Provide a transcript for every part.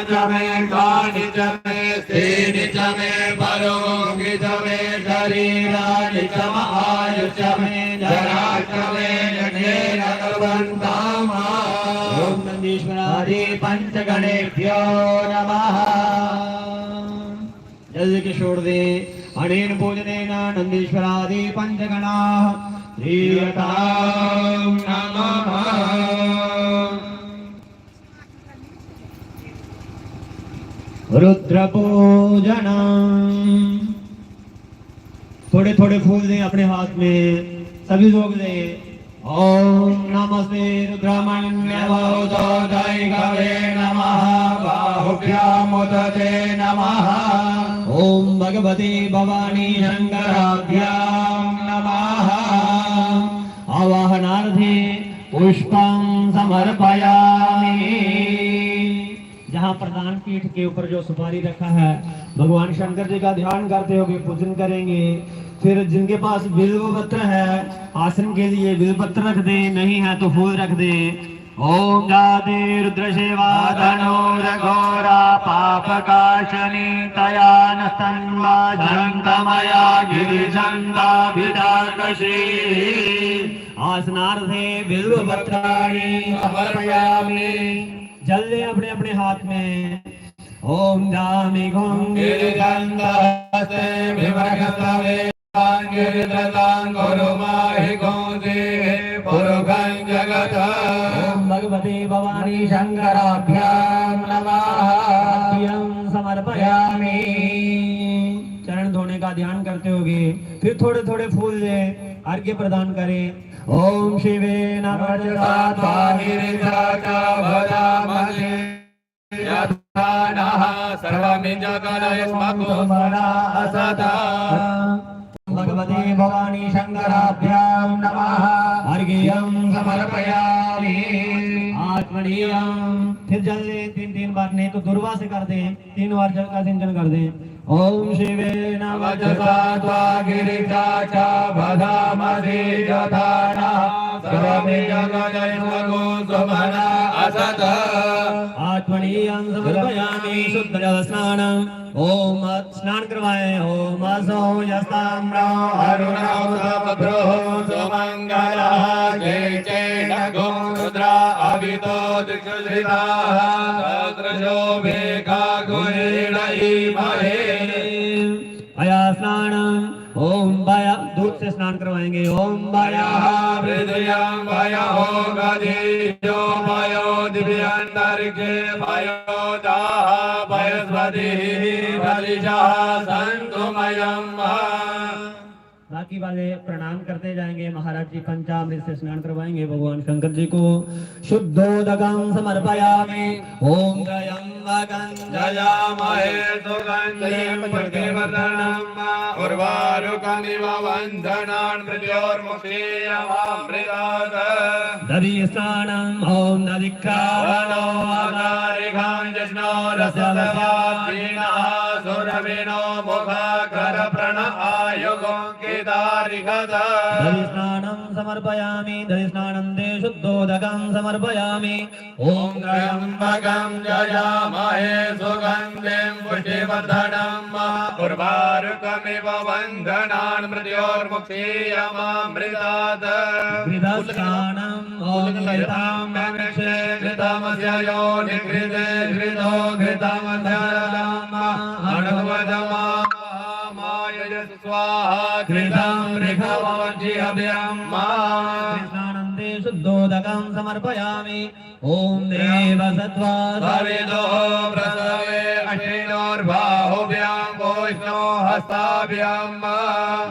च मे कानि च मे सेनि च मे परोगि च मे शरीराणि च आयु च मे जरा च मे जठेन कुर्वन्ताम्। ओम नंदीश्वरादि पंचगणेभ्यो नमः। जल्दी के छोड़ दे अनेन पूजनेन नंदीश्वरादि पंचगणाः श्रीयतां नमः। रुद्र पूजना थोड़े थोड़े फूल दें अपने हाथ में, सभी लोग दें। ओम नमस्ते रुद्रमण्यवोदोदय गवे नमः बाहुभ्यामुदते नमः। ओम भगवती भवानी शंकराभ्यां नमः। आवाहनार्थे पुष्पं समर्पयामि। जहाँ प्रधान पीठ के ऊपर जो सुपारी रखा है भगवान शंकर जी का ध्यान करते हुए पूजन करेंगे। फिर जिनके पास बिल्व पत्र है आसन के लिए बिल्व पत्र रख दे, नहीं है तो फूल रख दे। ओम जाते रुद्र सेवा धनोरघोरा पापकाशनी तया नस्तन्मया गिरिजंगाभिदाकशी। आसनार्थे बिल्व पत्राणि समर्पयामि। जल ले अपने अपने हाथ में। ओम जामि गिरिजंगास्ते विवर्गतवे भगवती भवानी शंकराभ्यां नमः समर्पयामि। चरण धोने का ध्यान करते होगे, फिर थोड़े थोड़े फूल दे अर्घ्य प्रदान करें। ओम शिवे नमः भगवते भवानी शंकराभ्यां नमः अर्घ्यं समर्पयामि। आत्मनीयं फिर जल ले तीन बार, नहीं तो दुर्वा से कर दे, 3 बार जल का सिंचन कर दे। ओम शिवे नमः त्वा गिरिजा च भदामसि जथाना सर्वे जगदयस्मगो सुमना असत। आत्मनीयं समर्पयामि शुद्ध जल स्नानं। ओम स्नान करवाएं। ओम असो यस्ताम्रो अरुणौ सभद्रो सुमंगलः जय चेणगो रुद्रा अभितो दिक्षुश्रिताः सदृशो वेगा गुणैरयि महे। अया स्नानं। ओम वाया दूध से स्नान करवाएंगे। ओम वाया हृदयं वयो गदियो वयो दिव्यांतरिक्षे वयो दाः वयस्पति बलिजाः सन्तुमयं। बाकी वाले प्रणाम करते जाएंगे। महाराज जी पंचामृत से स्नान करवाएंगे भगवान शंकर जी को। शुद्धोदकं समर्पयामि। ओम त्र्यंबकं जयामहे सुगन्धिं पुष्टिवर्धनम् उर्वारुकमिव बन्धनान् मृत्योर्मुक्षीयमामृतात्। दधि स्नानम्। ओम दधिक्रावणो अगारिघां जिष्णो रसदवाद्वीणः सुरविणो मुखाकर प्रण आयुगो दधि स्नानं समर्पयामि। दधि स्नानं ते शुद्धोदकं समर्पयामि। ओम त्र्यंबकं जयामहे सुगन्धिं पुष्टिवर्धनम् उर्वारुकमिव बन्धनान् मृत्योर्मुक्षीयमामृतात्। घृतस्नानम्। ओम घृतं मनुष्ये घृतमस्य योनिघृते घृतो घृतमध्यम् अणुवदमा स्वाहा घृतं ऋभवज्जिहव्यं स्नानन्ते शुद्धोदकं समर्पयामि। ओम देवसत्त्वा सविदो प्रसवे अश्विनोर्बाहुभ्यां वैष्णो हस्ताभ्यां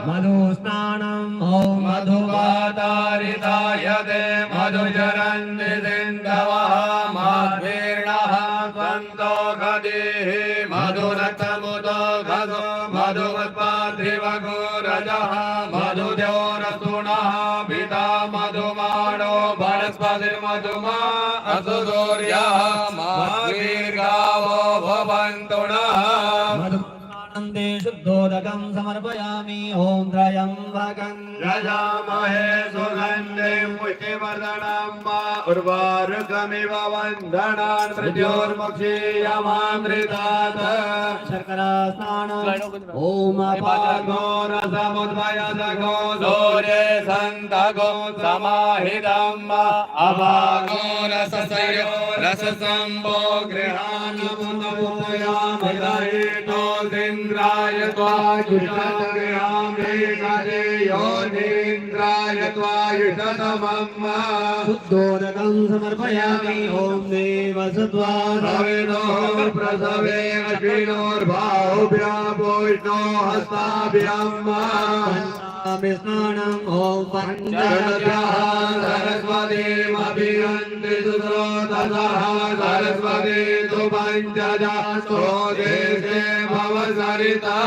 मधुस्नानम्। ओम मधुवातारिताय ते मधुचरन्ति सिन्धवः माद्वीर्णः सन्तो गदिः मधुरतमुदो गदो मधुमत्पाद्रिवगोरजः मधुद्योरसुणः पिता मधुमाणो वनस्पतिर्मधुमा असुदूर्यः माद्वीर्गावो भवन्तु नः। अन्ते शुद्धोदकं समर्पयामि ॐ त्र्यम्बकं यजामहे सुगन्धिं पुष्टिवर्धनम् उर्वारुकमिव वन्दनान् मृत्योर्मुक्षीयमामृतात् शर्करा स्नानम् ॐ अपागो रसमुद्भयसगो सूर्ये सन्तगो समाहितम् अपागो रससयो रससम्भो गृहाणमुदमुदयामदयितो इन्द्राय त्वायुषामि योनीन्द्राय त्वायुषतमम् शुद्धोदकं समर्पयामि ॐ देवसत्त्वाविनो प्रसवे अश्विनोर्बाहुभ्यां हस्ताभ्याम् स्नानम् ॐ पञ्चभ्यः सरस्वतीमभिरन्ति सुस्रोतसः सरस्वती तु पञ्चजातो देशे भवसरिता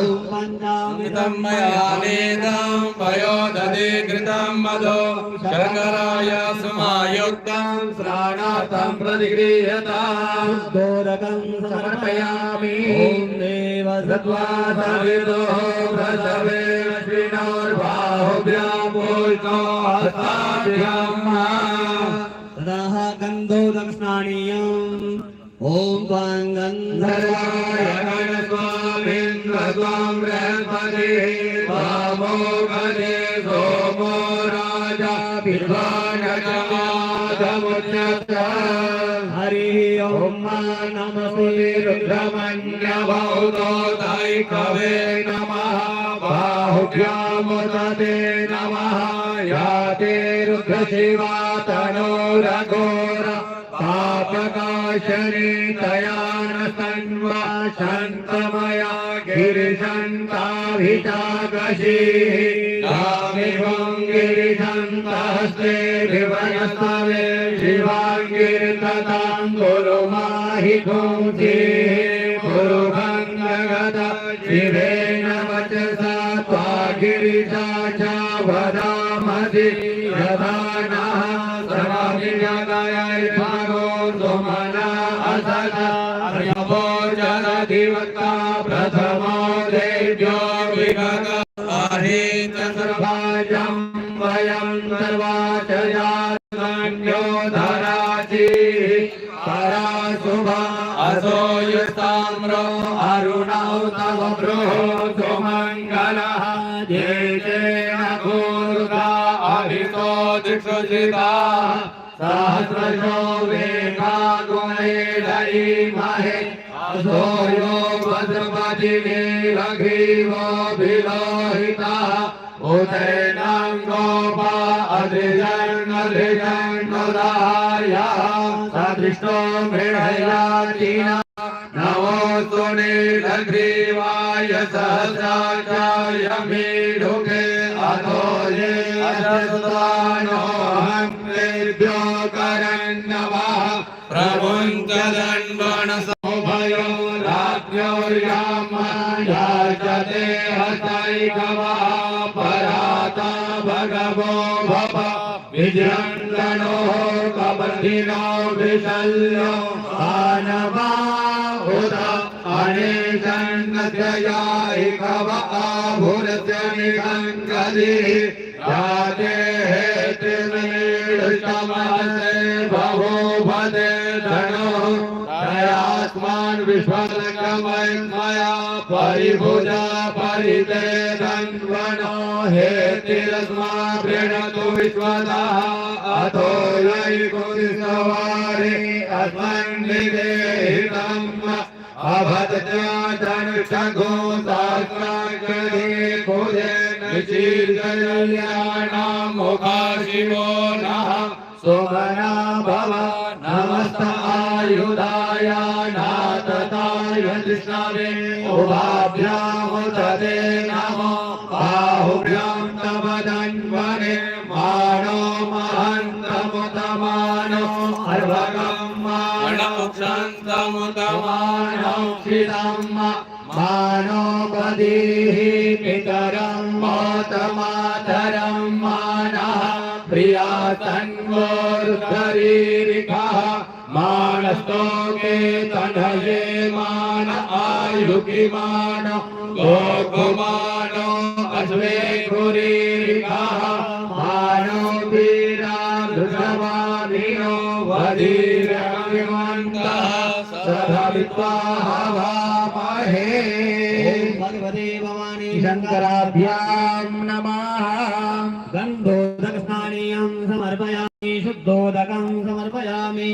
ॐ पञ्चामृतं मया नीतं पयोदधि घृतं मधु शर्कराय सुमायुक्तं श्राणार्थं प्रतिगृह्यताम् शुद्धोदकं समर्पयामि ॐ देवसत्त्वाविनो प्रसवे अश्विनोर्बाहुभ्यां हस्ताभ्याम् ततः गन्धोदकं स्नानीयम् ॐ त्वां गन्धर्वाय गणस्वामीन्द्र त्वां बृहस्पति वामो गणे सोमो राजा बिर्वाणकमादमुच्यते हरिः ॐ नमस्ते रुद्रमन्यभूतो दैकवे नमः बाहुभ्यामुदते नमः याते रुद्रशिवा तनोरघोर पापकाशने तया न सन्वा शान्तमया गिरिशन्ताभिषाकशीः कामिवं गिरिशन्तहस्ते विवनस्तवे शिवाङ्गिर्ततां गुरु माहि पुंसीः गुरुभङ्गगत शिवेन वचसा त्वा गिरिशा च वदामसि यथा नः समाधिजगयै भागो सुमना असदा अर्यभोजनधिवक्ता प्रथमो देव्यो विगत अहेत सर्वाजं वयं सर्वाचयान्यो धराचि परा शुभा असो युताम्रो अरुणौ तव बृहो सुमङ्गलः ये जेन कुरुता अभितो दिक्षुजिता सहस्रशो वेगा गुणैरयीमहे असो यो भद्रपतिमेघीवो विलोहितः उदैनं गोपा अधृजन्नधृजन्नुदार्यः सदृष्टो मृळयातिना नमोऽस्तु नीलग्रीवाय सहस्राचार्य मीढुके अधो ये अशस्तानोऽहं तेभ्यो करन्नवः प्रभुञ्चदण्डनसोभयो राज्ञोर्यामयाचते हस्तैकवः पराता भगवो भव विजृम्भणो कबर्धिनो विशल्यो आनवा उत अनेकन्नत्ययायिकव आभुरस्य निगङ्गदिः याते हेतिर्मीढुष्टमहसे बभूवते धनो तयास्मान् विश्वलकमया परिभुजा परिते धन्वनो हेतिरस्मा प्रणतु विश्वतः अथो यैकुदिसवारे अस्मन्निदेहितम् अभद्राधनुषघो सहस्राक्षरे कुजेन शीर्षल्याणां मुखा शिवो नः सुमना भव नमस्त आयुधाय नाथताय कृष्णवे उभाभ्यामुदते नमो बाहुभ्यां तव धन्वने मानो महन्तमुतमानो अर्भकं मानोक्षन्तमुतमानो क्षितं मानो पदीः पितरं मोतमातरं मानः प्रिया तन्वोर्धरीरिकः मानस्तो के तनये मान आयु की मान गोकुमानो अश्वे खुरीरिका मानो वीरा धृषवादिनो वधीरमन्ता सधवित्वा हवामहे। भगवते भवानी शंकराभ्यां नमः। गन्धोदक स्नानीयं समर्पयामि शुद्धोदकं समर्पयामि।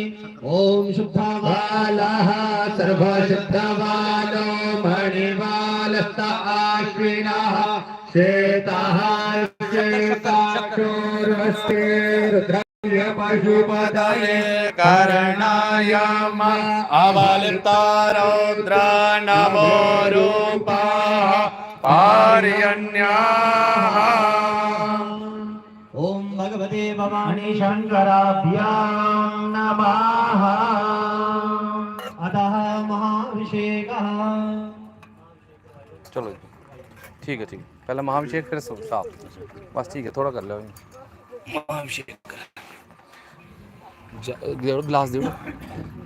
ओम शुद्धावालः सर्वशुद्धवालो मणिवालस्त आश्विनः श्वेतः श्वेताक्षोर्वस्ते रुद्रस्य पशुपतये करणाय अवलिप्ता रौद्र नमो रूपः पार्यण्याः। ओम भगवते भवानी शंकराभ्यां नमः। अतः महाभिषेकः। चलो ठीक है पहले महाभिषेक फिर साफ बस ठीक है थोड़ा कर लो महाभिषेक गिलास दे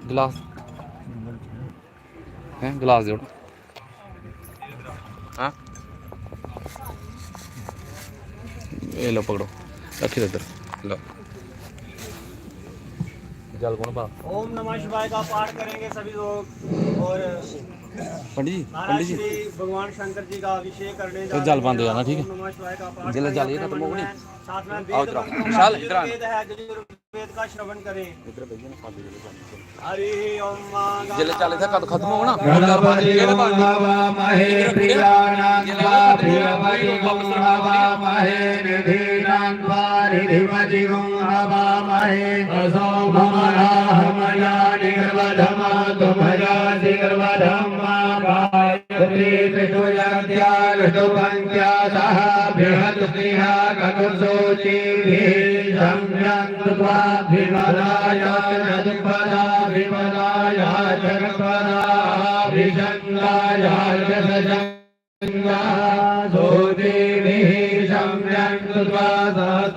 गिलास हैं गिलास दे हाँ ये लो पकड़ो रखी इधर लो जल कौन पा। ओम नमः शिवाय का पाठ करेंगे सभी लोग और पंडित महाराज जी श्री भगवान शंकर जी का अभिषेक करने जा जल बंद हो जाना ठीक है। ओम नमः शिवाय का पाठ जल करें, ये खत्म हो गई साथ में आओ वेद इधर आओ। मंत्रों का विशाल, इधर आ। वेद है यजुर्वेद का श्रवण करें। इधर भेजिए ना साथ हरि ओम जल चले था कद खत्म होना गणपति हवामहे प्रियाणां वा प्रियवति हवामहे निधीनां वा निधिमतिं हवामहे असौ ममनाहमया निर्वधमा तुमया निर्वधमा गायत्री त्रिशूलक्त्या ऋतुपङ्क्त्या सह बृहत्स्नेहा ककुसोचिभिः सम्यक् कृत्वा विमलाय जगत्पदा विमलाय जगत्पदाभिषङ्गाय जगज्जङ्गासोदेभिः सम्यक् कृत्वा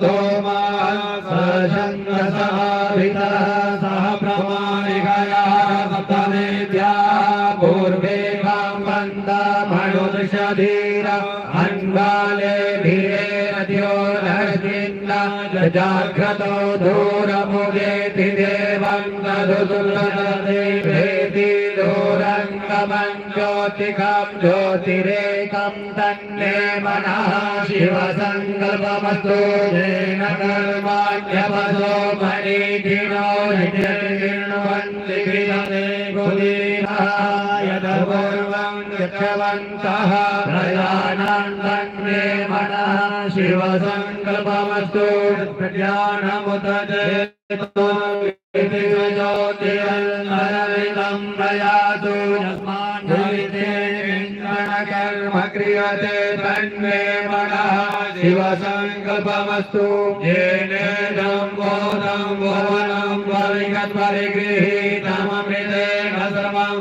सोमा सशङ्गसाभितः सह प्रमाणिकया सप्तमेत्या पूर्वे काम्बन्धमणुदृशधीर अन्वाले धीरेरद्यो नष्टिन्न जाग्रतो दूरमुदेति देवं तदुसुलदेवेति दूरङ्गमं ज्योतिकं ज्योतिरेकं तन्मे मनः शिवसङ्कल्पमस्तु येन कर्माण्यपसो मणिधिनो नित्यन्वन्ति कृतमे गुदीनः यदपूर्वं यच्छवन्तः प्रयाणां तन्मे मनः शिवसङ्कल्पमस्तु प्रज्ञानमुदजेतो ज्योतिरन्नरविदं प्रयातु यस्मान्नविते कर्म क्रियते तन्मे मनः शिवसङ्कल्पमस्तु येनेदं बोधं भुवनं परिगृहीतममृतेन सर्वं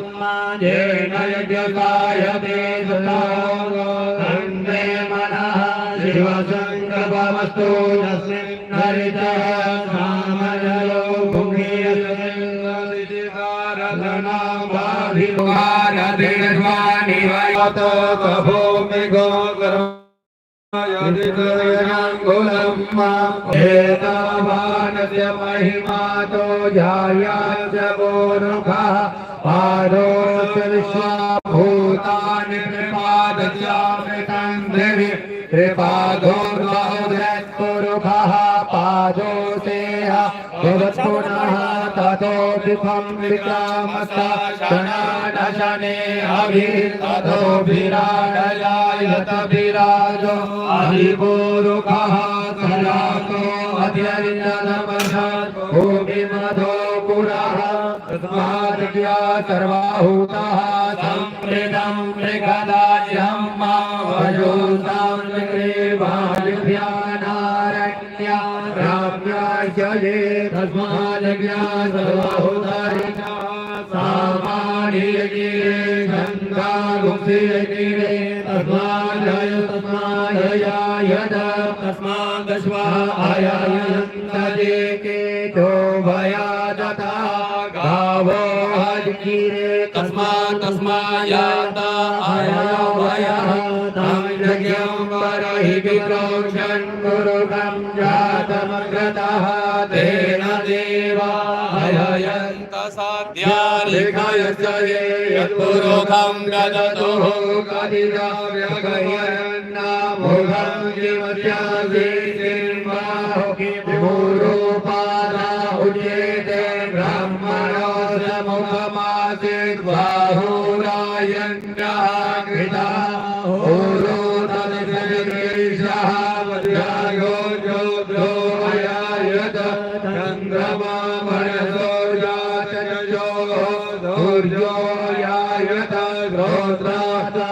येन यज्ञकायते तन्मे मनः शिवसङ्कल्पमस्तु यस्मिन् हरितः सामयो भूमिरधनाभाभिवारधिर्वाणि वयत कभूमि गोकर्मयदितयङ्गुलम् एतावानस्य महिमातो जायास्य गोरुखः पादोऽस्य विश्वभूतानि त्रिपादस्यामृतं देवि त्रिपादोर्वहुधत्पुरुखः पादोतेह पुनः ततोऽपिफं विक्रामस्तशनादशने अभिततोभिराडयायत विराजो अधिपूरुखः सलातो अध्यरितनमसत् भूमिमधो पुरः तस्माद्या सर्वाहूतः सम्प्रीतं मृगदाज्यं मावयोतां वायुभ्यानारण्या राम्याश्चये तस्माद्या सर्वाहूतरिता सामान्यगिरे गङ्गागुप्तिगिरे तस्मादयायद तस्मादश्वा आयायन्तजे केतो भया दता गावो हजकीरे तस्मायात आयावयः तं यज्ञं परहि विप्रोक्षन् गुरुकं जातमग्रतः तेन देवा अययन्त साध्यालिखयश्च ये यत्पुरोधं गदतुः कदिदाव्यगयन्नामुखं किमस्यासि विभूरूपादा उच्येते ब्रह्मणो समुखमासीत् बाहुरायण्यः कृता ऊरो तदसजगेशः वज्रायो जोग्रो अयायत चन्द्रमा मनसो जातजो धूर्यो यायत श्रोत्राता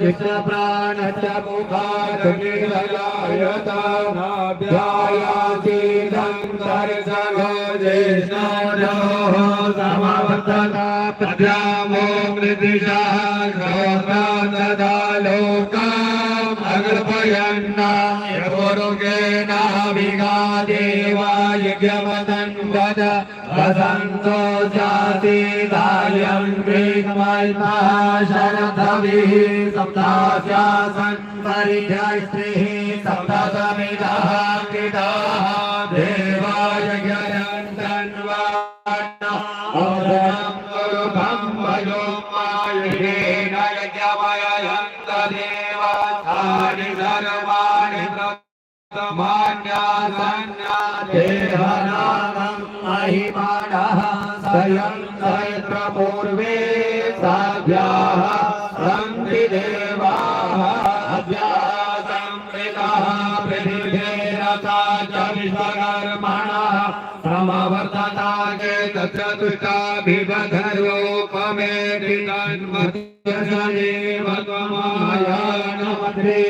युष्णप्राणश्च मुखादग्निर्जायत नाभ्यायासीदं सरसगो ज्येष्ठोः समवर्तता प्रद्यामो मृदिशः श्रोत्रान् तदा लोकाम् अग्रपयन्ना यपोरुगेण विगादेवा यज्ञमतन्दद वसन्तो जाति दायं ग्रीष्मल्पः शरदभिः सप्तास्यासन् परिजस्त्रिः सप्तसमिदः कृताः देवाय यजन्तन्वान्नः अवदनं गुरुभं भजो मायुषेण यज्ञमयन्त देवानि सर्वाणि मान्यासन्नादेहनामं महिमानः स्वयं सहस्र पूर्वे साभ्याः सन्ति देवाः अभ्याः संवृतः पृथिव्येन सा च विश्वकर्मणः समवर्तता के तत्र तुष्टाभिवधरूपमेति तन्मध्यसनेव त्वमायानमद्रे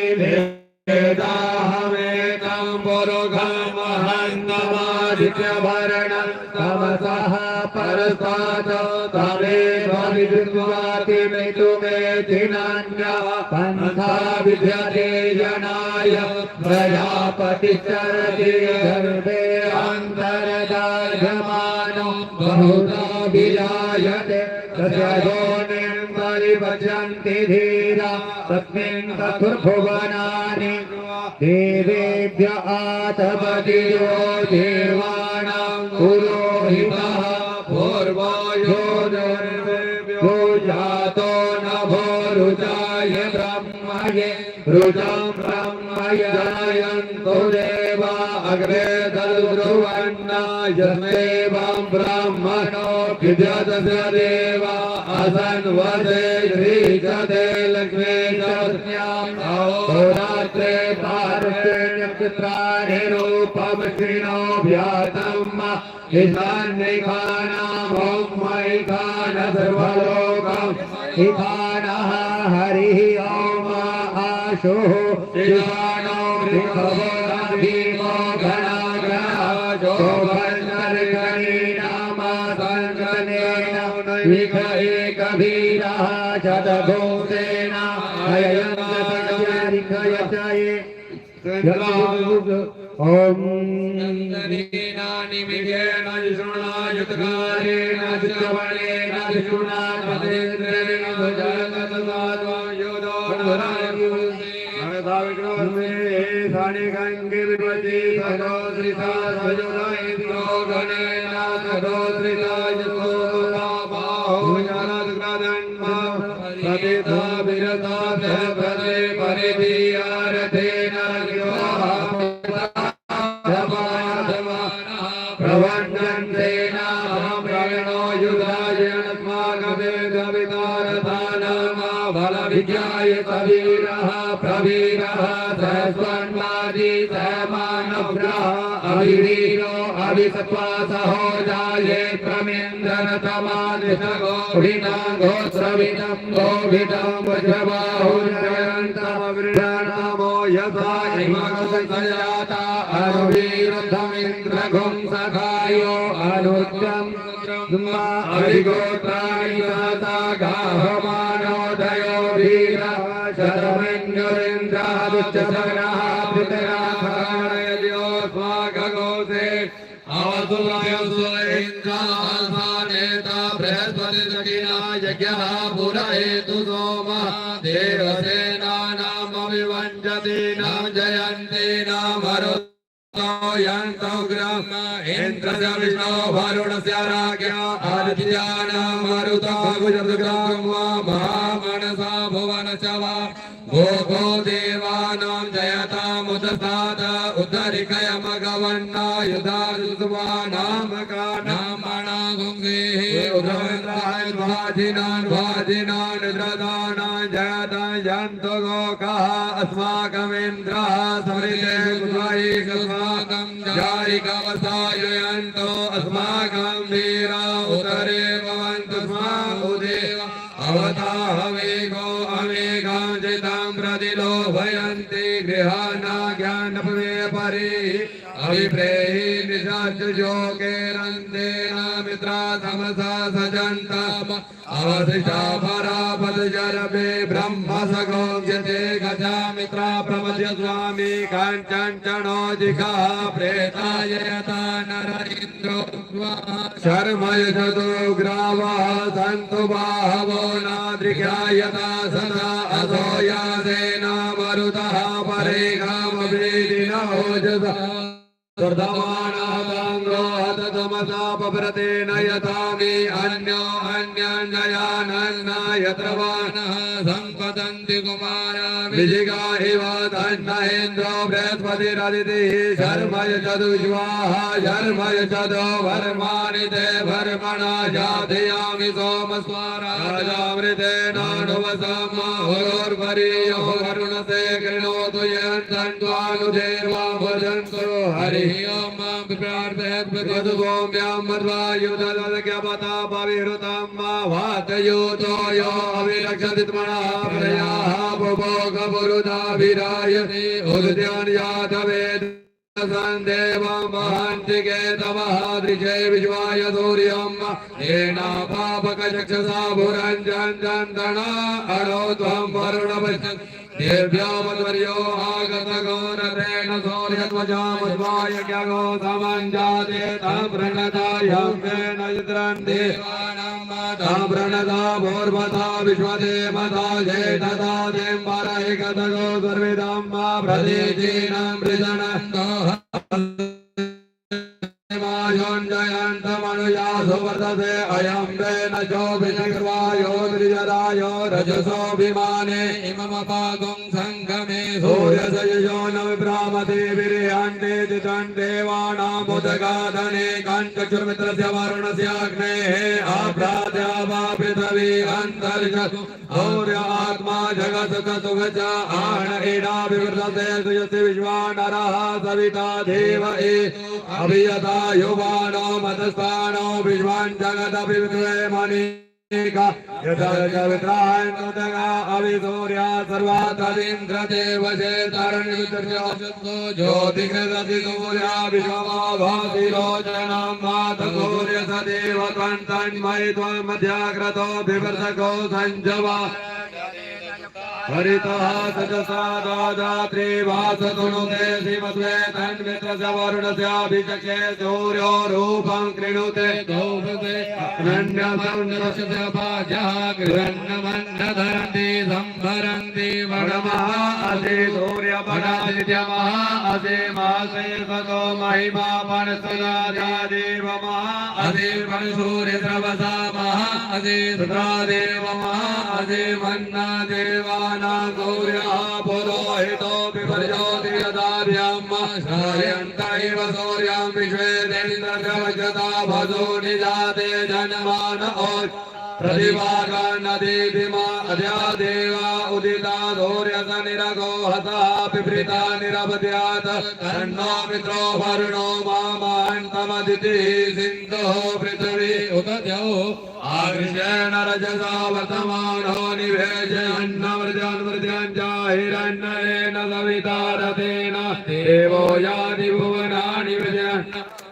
वेदाहमेतं पुरुषमहन्नमादित्यभरणं तमसः परस्तात् तमेव विद्वातिमेतुमेति नान्यः पन्था विद्यते जनाय प्रजापतिश्चरति गर्भे अन्तर्दायमानो बहुधा विजायते तस्य योनिं परिपचन्ति धीरा तस्मिन् चतुर्भुवनानि देवेभ्य आतपतियो देवानां पुरोहितः पूर्वो यो देवेभ्यो जातो नभो रुचाय ब्रह्मये रुचं ब्रह्मय जनयन्तु देवा अग्रे तद्ब्रुवन्ना यस्मेवं ब्राह्मणो विद्यते देवा असन्वदे श्रीजते लक्ष्मी चर्याम् अहोरात्रे पार्श्वे नक्षत्राणि रूपं श्रीणोऽभ्यातम् ईशान्यैखानाम् ॐ मैखान सर्वलोकम् ईखानः हरिः ॐ आशुः ईशानो ऋषभो भीमो घनाग्रहो शोभन्नर्गणीनाम सङ्गनेन विख एकवीरः शतघोषेण अययन्तरिकयचये ॐ निमिषेण शृणायुतकारेण श्रवणेन शृणापतेन्द्रेण सानि गंगे विपति सदो श्रीता सजोदायित्रो गणेन सदो श्रीता यतो बाहो जनादग्रदन्मा सतिता विरता प्रदे परिधियारथेन प्रवन्नन्तेन ब्रह्मणो युधायनस्माकवेदवितारथानामा बलविद्याय कवीरः प्रवीरः सहस्वन्मादी सहमानव्रः अभिवीरो अभिसत्त्वासहो जाये प्रमेन्द्रनतमादिशगोभितं गोस्रवितं गोभितं वज्रबाहुर्जयन्तमवृषणामो यथा हिमगसयाता अनुवीरथमिन्द्रघुं सखायो अनुद्यं अभिगोत्राणि सता गाहमानोदयो वीर शतमिन्द्रेन्द्रादुच्चसग्नः पितराखाणयजो स्वागगोसे अवसुलयसुलेन्द्रासानेता यज्ञः पुरयेतु सोमः देवसेनानामभिवञ्चतीनां जयन्तीनां मरुतो यन्तोग्रम् इन्द्रस्य विष्णो वरुणस्य राज्ञा आदित्यानां मरुतो गुजराग्रम् महामनसा भुवनश्च वा भोगो देवानां जयतामुदस्तात् उद्धरिकयमगवन्ना युधायुध्वानामकानामणागुंसेः उद्रवेन्द्रायद्वाजिनान् वाजिनान् द्रदानां जयतां यन्तो गोकाः अस्माकमिन्द्रः समृते गुज्वायिकस्माकं जारिकवसाय यन्तो अस्माकं वीरा उदरे भवन्तु स्माउदेव अवताहवेगो अमेघां जितां प्रतिलोभयन्ति गृहाणाज्ञानपवे परि अभिप्रेहि निशाचुजोकेरन्तेन मित्रा समसा सजन्तम् अवशिष्टा परापदजरभे ब्रह्मसगोग्यते गजा मित्रा प्रमद्य स्वामी काञ्चनो जिघः प्रेतायता नर इन्द्रो शर्मयजतो ग्रावः सन्तु बाहवो नाद्रिघ्यायता सदा अधो यासेना मरुतः परेगामवेदिनो ओजसा वर्धमानाताङ्गो हततमसा पप्रतेन यथामि अन्यो अन्यन्नयानन्न यत्र वानः सम्पतन्ति कुमारा विजिगा इव तन्नेन्द्रो बृहस्पतिरदितिः शर्मय चतुष्वाः शर्मय चतो वर्माणि ते वर्मणा जाधयामि सोमस्वाराजामृतेनानुवसमहोर्वरीयो वरुणसे कृणोतु यन्तन्त्वानुदेर्वा भजन्तु हरिः ओम प्रार्थयद्भगवद्गोम्यां मध्वायुधदज्ञपता पविहृतं वातयोतो यो अविरक्षति त्मनः प्रयाः बुभोगपुरुदाभिरायते उद्यान यातवेद संदेवं वहन्ति केतवः दृशे विश्वाय सूर्यं येना पापकचक्षसा भुरञ्जन्तना अणो त्वं वरुणपश्यन् देव्यामद्वर्यो आगतगोरथेन सूर्यध्वजामुद्वाय ज्ञगो समञ्जाते तं प्रणतायं तेन चित्रं देवानां प्रणता भूर्वता विश्वदेवता जेतता देवरैकतगो दुर्विदं प्रतीचीनं मृदनन्दो जयन्तमनुयासो वर्तते अयं वेन चोभिषग्वायो द्विजरायो रजसोऽभिमाने इममपागुं सङ्गमे सूर्यसयुजो न विभ्रामते विरिहन्ते चितं देवानामुदगादने कञ्चक्षुर्मित्रस्य वरुणस्याग्नेः आभ्राद्यावा पृथिवी अन्तर्जतु सूर्य आत्मा जगत्सुखसुख च आण एडा विवृतते सुयसि विश्वानरः सविता देव अभियता युवानो मतस्पानो विश्वान् जगदभिविद्वे मणिका यतर्जवित्रायन्तुतगा अभिसूर्या सर्वातरिन्द्रदेवशे तरणिविदर्शो ज्योतिकृतति सूर्या विश्वमा भाति लोचनं मातसूर्य सदेव त्वं तन्मयि त्वं मध्याग्रतो विवर्धको सञ्जवा हरितः सजसा दादात्रे वासतुनुते श्रीमद्वे तन्मित्रस्य वरुणस्याभिषके सूर्यो रूपं कृणुते धौभते अनन्यसंनस्य भाजः गृहन्नमन्नधरन्ति सम्भरन्ति वडमः असि सूर्यपणादित्यमः असि मासे सतो महिमा पणसुरादेवमः असि पणसूर्यस्रवसा महा असि सुत्रादेवमः असि मन्ना देवान् सूर्यः पुरोहितो विपर्योति यदाभ्यम् श्रायन्त इव सूर्यं विश्वे देन्द्रवचता भजो निजाते जनमान प्रतिभागान्नदीधिमा अद्या देवा उदिता सूर्यस निरगो हतः पिपृता निरवद्यात् तन्नो मित्रो वरुणो मामान्तमदितिः सिन्धुः पृथिवी उदद्यौ आकृष्येण रजसा वर्तमानो निवेशयन्नमृजन्मृजन् जाहिरन्नयेन सविता रथेन देवो यानि भुवनानि विजयन्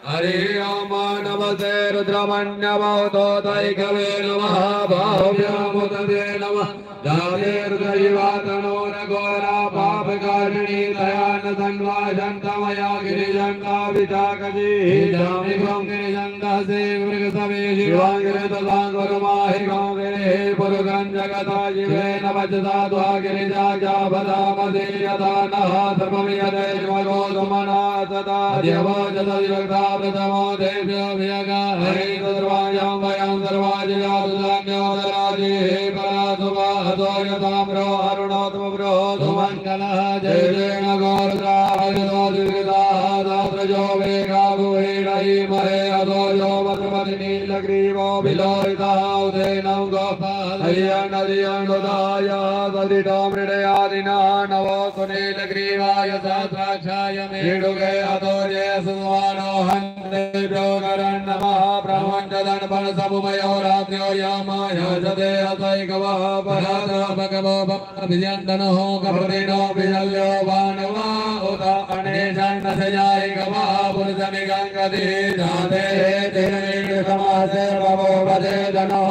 हरिः ओम नमस्ते रुद्रमन्यवतो तैकवे नमः बाहुव्यामुदते नमः जाते हृदयवातनो न घोरा पाप कारिणी दयान तन्वाशन्तमया गिरिजन्ता विचाकजी जामि गं गिरिजन्ता से मृग सवे शिवांगिरे तदांगुरुमाहि गंगिरे पुरुगं जगता जीवे नवजता द्वा गिरिजा जाबदामदे यदा नः धर्ममियते ज्वगो सुमना सदा देवो जतविभक्ता प्रथमो देव्यो वियगा हरि सर्वायां वयं सर्वाजिगादुदान्यो दराजे हे परासुभा हतोयताम्रो अरुणोत्मब्रो सुमङ्गलः जय जय नगोरुद्रा हरितो दिव्यदा दात्रजो वेगागुहेणहि महे अधोजो मधुमति नीलग्रीवो विलोहिता उदयनं गोपाल हरियण्डदियण्डुदाय सदितो मृडयादिना नवो सुनीलग्रीवाय सहस्राक्षाय मेडुगे अधोजे सुवानो हन्तेभ्यो नमः ब्रह्मञ्चदन्पण समुमयो रात्र्यो यामाय जते असैकवः परात भगवो भक्तभिजन्दनो कपरिणो विजल्यो वानवा उत अनेशन्नसजाय गवः पुरुषमिगङ्गति जाते हे तिरनील समासे भवो वदे जनो